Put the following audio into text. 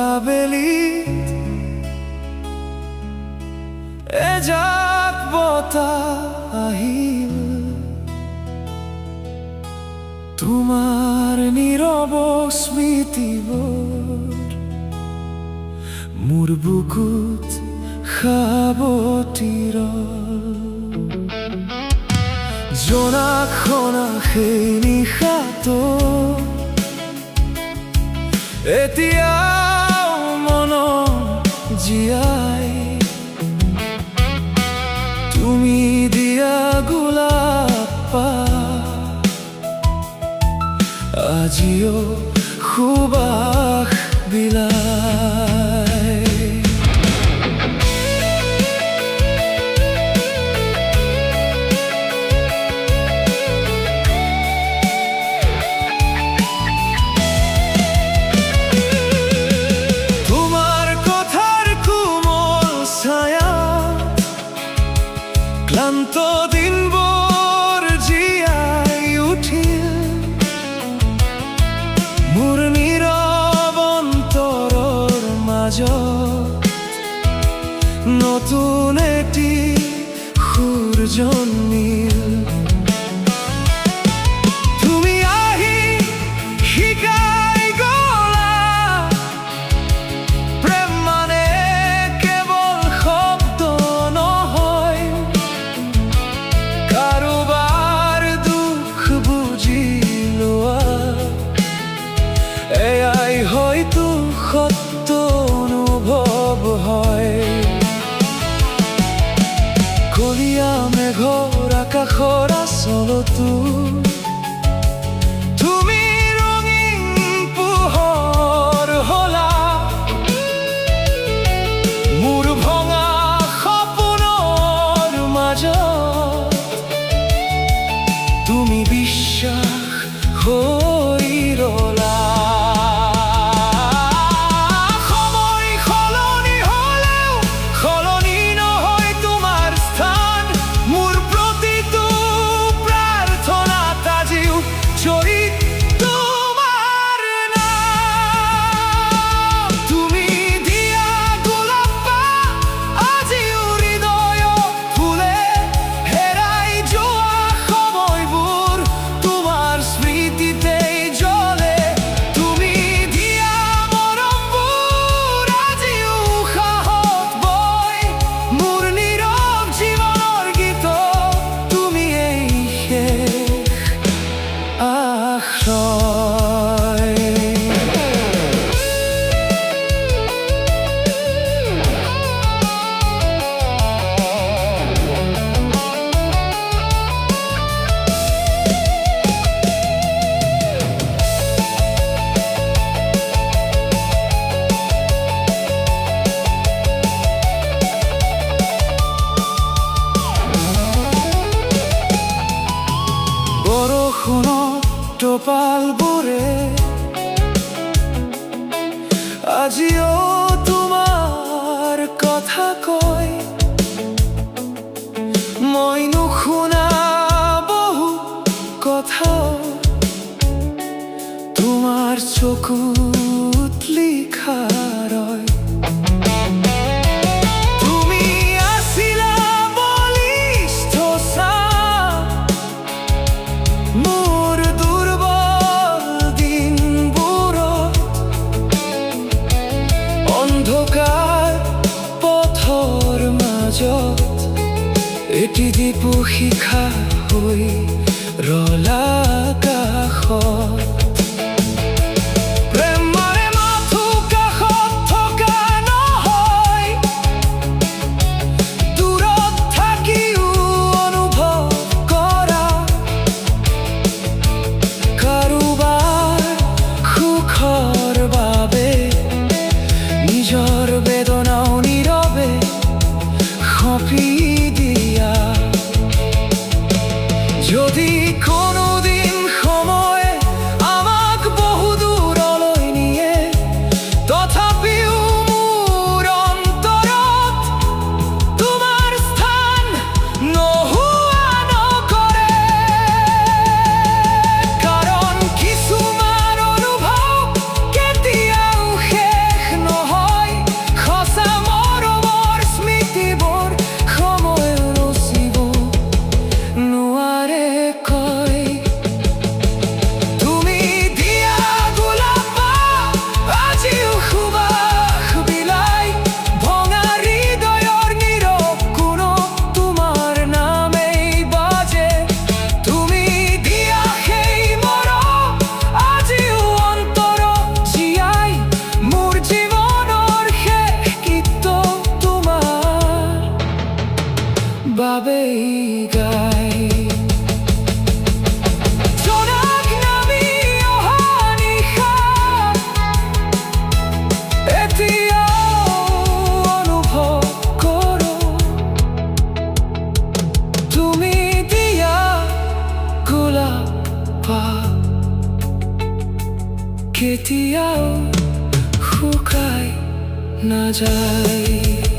আবেলি এজাক বতাহ আহিল তোমাৰ নীৰৱ স্মৃতিবোৰ মোৰ বুকুত সাৱটি ৰল জনাশনা সেই নিশাটো এতিয়াও মনত জীয়াই তুমি দিয়া গোলাপ পাহ আজিও সুবাস বিলায় ক্লান্ত দিনবোৰ জীয়াই উঠিল মোৰ নীৰৱ অন্তৰৰ মাজত নতুন এটি সুৰ জন্মিল তুমি আহি শিকাই গলা প্ৰেম মানে কেৱল শব্দ নহয় কাৰোবাৰ দুখ বুজি লোৱা এয়াই হয়তো সত্য অনুভৱ হয় কলীয়া মেঘৰ আকাশৰ আচলতো তুমি ৰঙীন পোহৰ হলা মোৰ ভঙা সপোনৰ মাজত তুমি বিশ্বাস হৈ ৰলা সময় সলনি হ'লেও সলনি নহয় তোমাৰ স্থান মোৰ প্ৰতিটো প্ৰাৰ্থনাত আজিও জড়িত তোমাৰ নাম তুমি দিয়া গোলাপ পাহ আজিও হৃদয়ত ফুলে হেৰাই যোৱা সময়বোৰ তোমাৰ স্মৃতিতেই জ্বলে তুমি দিয়া মৰমবোৰ আজিও উশাহত বয় মোৰ নীৰৱ জীৱনৰ গীত তুমি এই শেষ আশ্ৰয় বৰষুণত টোপালবোৰে আজিও তোমাৰ কথা কয় মই নুশুনা বহু কথা তোমাৰ চকুত লিখা ৰয় তুমি আছিলা বলিষ্ঠ ছাঁ মোৰ দুৰ্বল দিনবোৰত অন্ধকাৰ পথৰ মাজত এটি দীপো শিখা হৈ ৰলা কাষত প্ৰেম মানে মাথো কাষত থকা নহয় দূৰত থাকিও অনুভৱ কৰা কাৰোবাৰ সুখৰ বাবে নিজৰ বেদনাও নীৰৱে সঁপি দিয়া যদি কোনোদিন সময় কেতিয়াও শুকাই নাযায়।